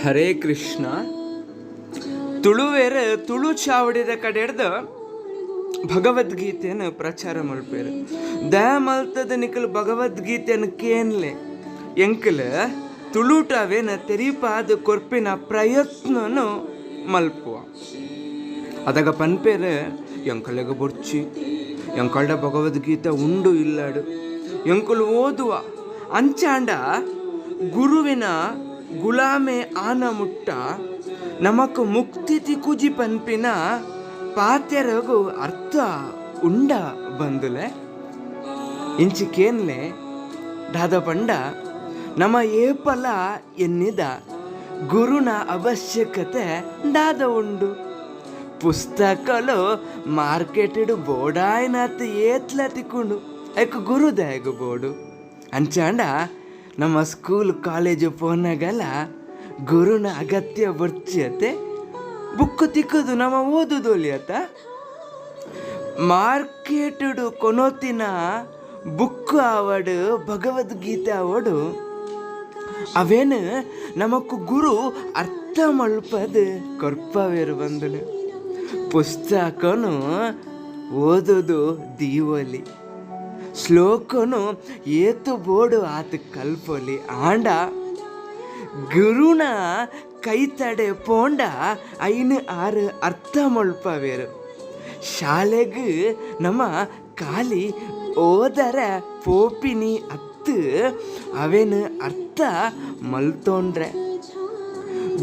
ಹರೇ ಕೃಷ್ಣ. ತುಳುವೇರು ತುಳು ಚಾವಡಿದ ಕಡೆ ಹಿಡ್ದು ಭಗವದ್ಗೀತೆಯನ್ನು ಪ್ರಚಾರ ಮಲ್ಪೇರು. ದಯ ಮಲ್ತದ ನಿಖಲ್ ಭಗವದ್ಗೀತೆಯನ್ನು ಕೇನ್ಲೆ ಎಂಕಲ್ ತುಳುಟವೇನ ತೆರಿಪಾದ ಕೊರ್ಪಿನ ಪ್ರಯತ್ನನು ಮಲ್ಪುವ. ಅದಾಗ ಪನ್ಪೇರು ಎಂಕಲ್ಗೆ ಬೊರ್ಚಿ ಎಂಕಲ್ಡ ಭಗವದ್ಗೀತೆ ಉಂಡು ಇಲ್ಲಾಡು ಎಂಕಲ್ ಓದುವ ಅಂಚಾಂಡ ಗುರುವಿನ ಗುಲಾಮೆ ಆನ ಮುಟ್ಟ ನಮಕ್ ಮುಕ್ತಿ ತಿಕುಜಿ ಪನ್ಪಿನ ಪಾತ್ಯರಗು ಅರ್ಥ ಉಂಡ ಬಂದುಲೆ ಇಂಚಿಕೇನ್ಲೆ ದಾದ ಪಂಡ ನಮ್ಮ ಏಪಲ ಎನ್ನಿದ ಗುರುನ ಅವಶ್ಯಕತೆ ದಾದ ಉಂಡು. ಪುಸ್ತಕಲು ಮಾರ್ಕೆಟೆಡ್ ಬೋಡಾಯ್ನಾತ್ ಏತ್ಲ ತಿಕ್ಕೊಂಡು ಐಕ್ ಗುರುದಾಯಗು ಬೋಡು ಅಂಚಾಂಡ ನಮ್ಮ ಸ್ಕೂಲ್ ಕಾಲೇಜು ಪೋನಾಗಲ್ಲ ಗುರುನ ಅಗತ್ಯ ಬರ್ಚಿಯತ್ತೆ ಬುಕ್ ತಿಕ್ಕದು ನಮ್ಮ ಓದುದೊಲಿಯತ್ತ. ಮಾರ್ಕೆಟುಡು ಕೊನೋತಿನ ಬುಕ್ ಆವಡು ಭಗವದ್ಗೀತೆ ಆವಡು ಅವೇನು ನಮಕ್ ಗುರು ಅರ್ಥ ಮಲ್ಪದು ಕೊರ್ಪವೇರು ಬಂದಳು. ಪುಸ್ತಕನು ಓದೋದು ದೀವಲಿ, ಶ್ಲೋಕನು ಏತು ಬೋಡು ಆತ ಕಲ್ಪೊಲಿ ಆಂಡ ಗುರುನ ಕೈ ತಡೆ ಪೋಂಡ ಐನು ಆರು ಅರ್ಥ ಮಲ್ಪವೇರು. ಶಾಲೆಗೆ ನಮ್ಮ ಖಾಲಿ ಓದರ ಪೋಪಿನಿ ಅತ್ತು ಅವೇನು ಅರ್ಥ ಮಲ್ತೊಂಡ್ರೆ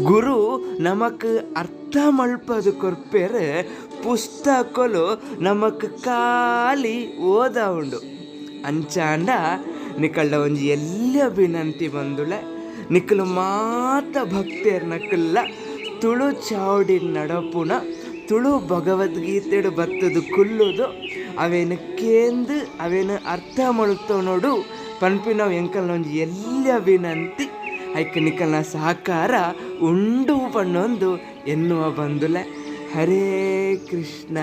ಗುರು ನಮಕ್ ಅರ್ಥ ಮಲ್ಪದು ಕೊರ್ಪೇರು ಪುಸ್ತಕಲು ನಮಕ್ ಖಾಲಿ ಓದ ಉಂಡು ಅಂಚಾಂಡ ನಿಕಲ್ಡ ಒಂಜಿ ಎಲ್ಲ ವಿನಂತಿ ಬಂದುಳೆ ನಿಕ್ಕಲು ಮಾತ ಭಕ್ತಿಯರ್ ನಕ್ಕಲ್ಲ ತುಳು ಚಾವಡಿ ನಡಪುನ ತುಳು ಭಗವದ್ಗೀತೆಡು ಬತ್ತದು ಕುಲ್ಲುದು ಅವೇನು ಕೇಂದು ಅವೇನು ಅರ್ಥ ಮಲ್ತೊನೋಡು ಪನ್ಪಿನ ಎಂಕಲ್ನ ಒಂಜಿ ಎಲ್ಲ ವಿನಂತಿ ಐಕ್ ನಿಕಲ್ನ ಸಹಕಾರ ಉಂಡು ಪಣ್ಣೊಂದು ಎನ್ನುವ ಬಂದುಲೆ. ಹರೇ ಕೃಷ್ಣ.